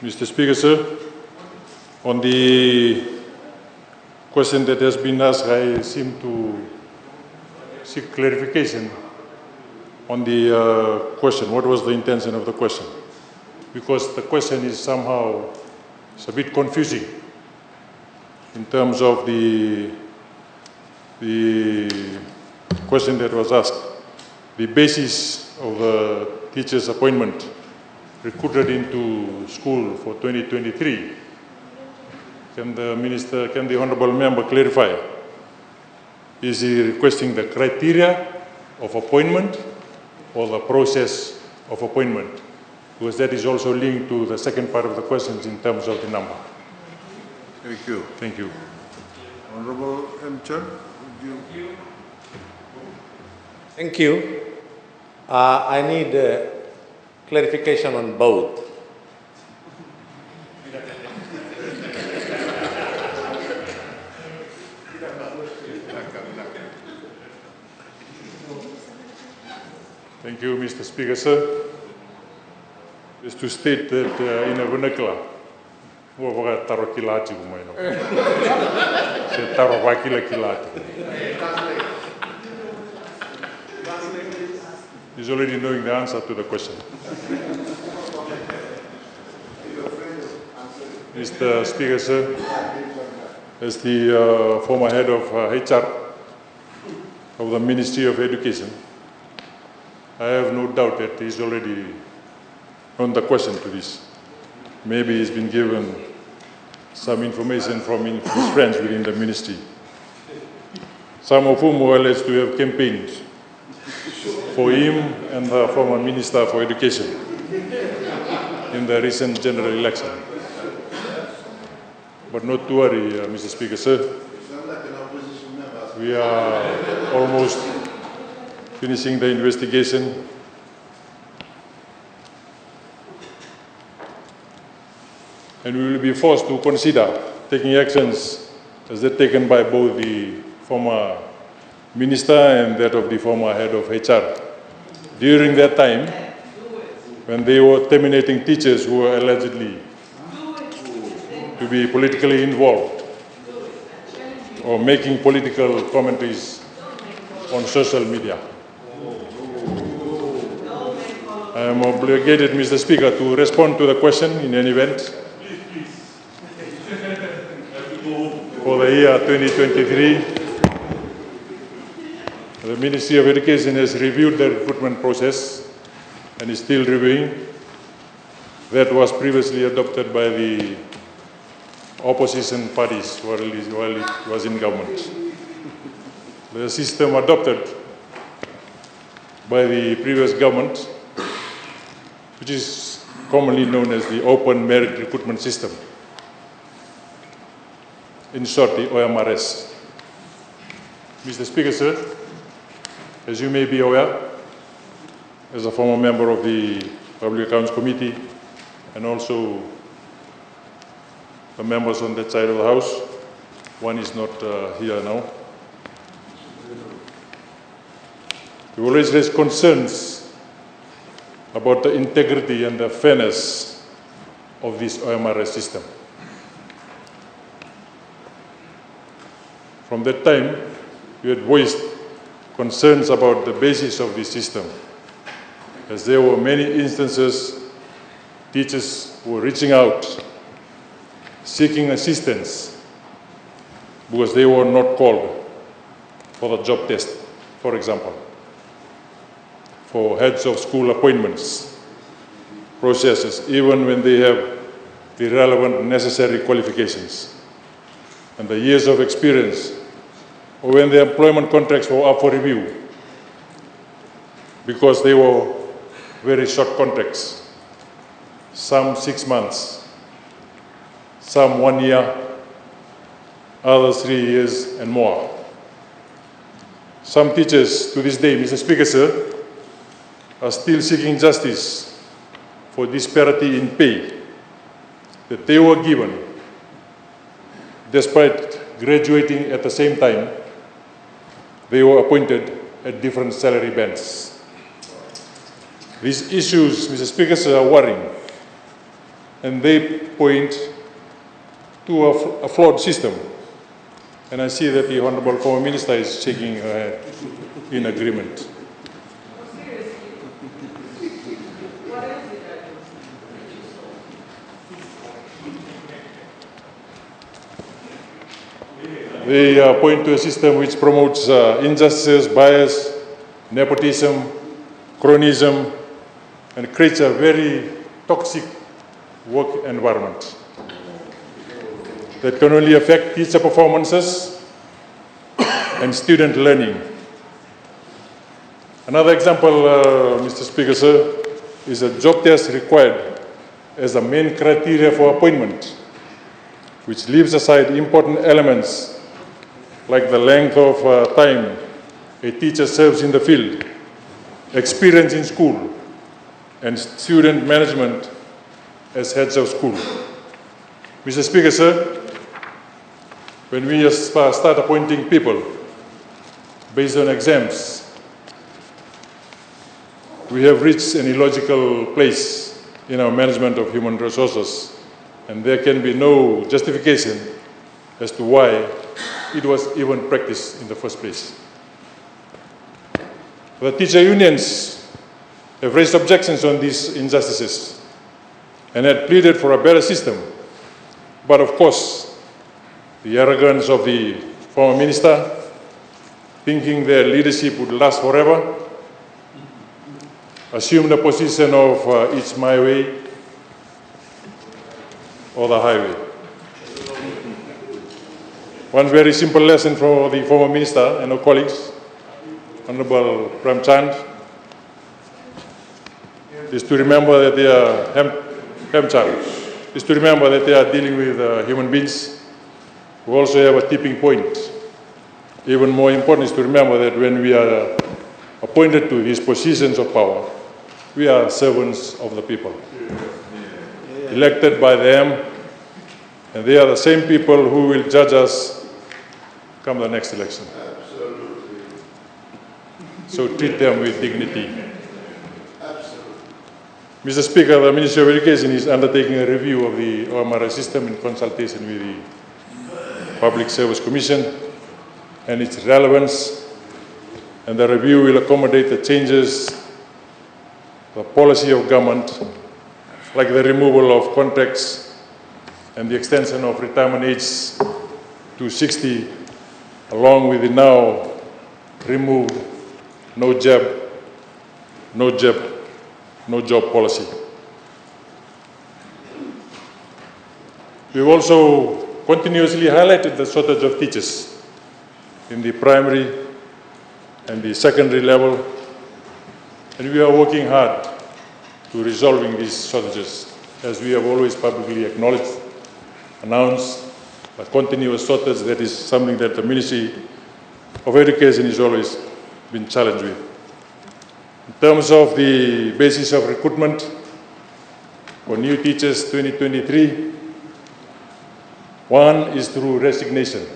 Mr. Speaker, sir, on the question that has been asked, I seem to seek clarification on the question. What was the intention of the question? Because the question is somehow, it's a bit confusing in terms of the question that was asked. The basis of the teacher's appointment recruited into school for 2023. Can the Honourable Member clarify? Is he requesting the criteria of appointment or the process of appointment? Because that is also linked to the second part of the questions in terms of the number. Thank you. Thank you. Honourable M. Chan, would you? Thank you. I need clarification on both. Thank you, Mr. Speaker, sir. Is to state that in a vernacular, taro kilati umaino. Se taro wakila kilati. He's already knowing the answer to the question. Mr. Speaker, sir, as the former head of HR of the Ministry of Education, I have no doubt that he's already on the question to this. Maybe he's been given some information from his friends within the ministry, some of whom were alleged to have campaigned for him and the former Minister for Education in the recent general election. But not to worry, Mr. Speaker, sir. We are almost finishing the investigation. And we will be forced to consider taking actions as they're taken by both the former minister and that of the former head of HR. During that time, when they were terminating teachers who were allegedly to be politically involved or making political commentaries on social media. I am obligated, Mr. Speaker, to respond to the question in any event. For the year 2023, the Ministry of Education has reviewed the recruitment process and is still reviewing. That was previously adopted by the opposition parties while it was in government. The system adopted by the previous government, which is commonly known as the Open Merit Recruitment System, in short, the OMRS. Mr. Speaker, sir, as you may be aware, as a former member of the Public Accounts Committee and also the members on that side of the House, one is not here now. We always raise concerns about the integrity and the fairness of this OMRS system. From that time, we had voiced concerns about the basis of this system, as there were many instances teachers were reaching out, seeking assistance because they were not called for the job test, for example, for heads of school appointments processes, even when they have the relevant necessary qualifications and the years of experience, or when the employment contracts were up for review, because they were very short contracts, some 6 months, some 1 year, others 3 years and more. Some teachers to this day, Mr. Speaker, sir, are still seeking justice for disparity in pay that they were given despite graduating at the same time. They were appointed at different salary bands. These issues, Mr. Speaker, sir, are worrying and they point to a flawed system. And I see that the Honorable Former Minister is shaking her head in agreement. They point to a system which promotes injustice, bias, nepotism, cronyism, and creates a very toxic work environment that can only affect teacher performances and student learning. Another example, Mr. Speaker, sir, is a job test required as a main criteria for appointment, which leaves aside important elements like the length of time a teacher serves in the field, experience in school, and student management as heads of school. Mr. Speaker, sir, when we start appointing people based on exams, we have reached an illogical place in our management of human resources, and there can be no justification as to why it was even practiced in the first place. The teacher unions have raised objections on these injustices and had pleaded for a better system. But of course, the arrogance of the former minister, thinking their leadership would last forever, assumed the position of it's my way or the highway. One very simple lesson for the former minister and our colleagues, Honorable Prem Chand, is to remember that they are is to remember that they are dealing with human beings who also have a tipping point. Even more important is to remember that when we are appointed to these positions of power, we are servants of the people, elected by them, and they are the same people who will judge us come the next election. Absolutely. So treat them with dignity. Mr. Speaker, the Ministry of Education is undertaking a review of the OMRI system in consultation with the Public Service Commission and its relevance, and the review will accommodate the changes, the policy of government, like the removal of contracts and the extension of retirement age to 60, along with the now removed no job policy. We've also continuously highlighted the shortage of teachers in the primary and the secondary level, and we are working hard to resolving these shortages, as we have always publicly acknowledged, announced a continuous shortage. That is something that the Ministry of Education has always been challenged with. In terms of the basis of recruitment for new teachers 2023, one is through resignation.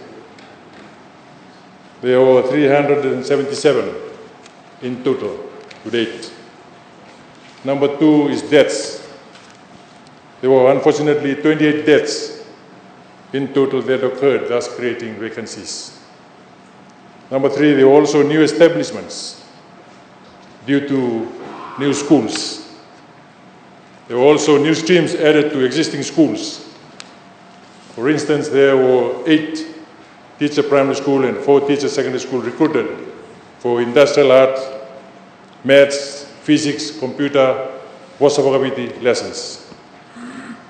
There were 377 in total to date. Number two is deaths. There were unfortunately 28 deaths in total that occurred, thus creating vacancies. Number three, there were also new establishments due to new schools. There were also new streams added to existing schools. For instance, there were 8 teacher primary school and 4 teacher secondary school recruited for industrial art, maths, physics, computer, Wasapakapiti lessons.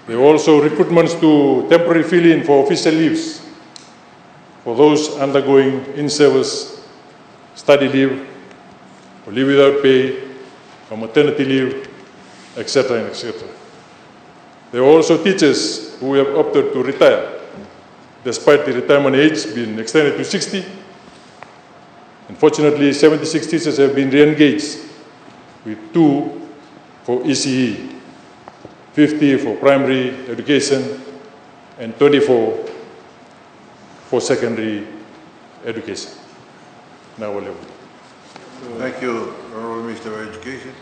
There were also recruitments to temporary fill-in for official leaves for those undergoing in-service study leave, or leave without pay, or maternity leave, etc., etc. There are also teachers who have opted to retire, despite the retirement age being extended to 60. Unfortunately, 76 teachers have been re-engaged, with 2 for ECE, 50 for primary education, and 24 for secondary education. Now, Thank you, Honorable Minister of Education.